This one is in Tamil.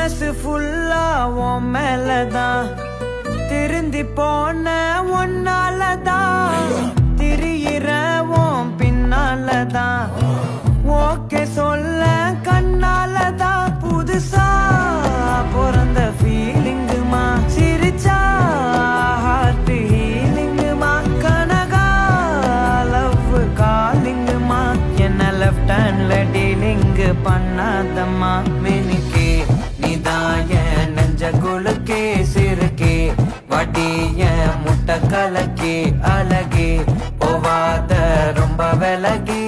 மனசு ஃபுல்லா உன் மேலதான் திருந்தி போன ஒன்னாலதான் திரியிற உன் பின்னாலதான் ஓகே சொல்ல கண்ணாலதான் புதுசா பிறந்த ஃபீலிங்குமா சிரிச்சா ஹார்ட் ஹீலிங்குமா கனகா லவ் காலிங்குமா என்ன லெஃப்ட் ஹேண்ட்ல டீலிங் பண்ணாதம்மா மினிக்கே நீதான் என் நெஞ்ச குலுக்கே சிறுக்கே வட்டிய முட்டை கலக்கே அழகே போவாத ரொம்ப விலகி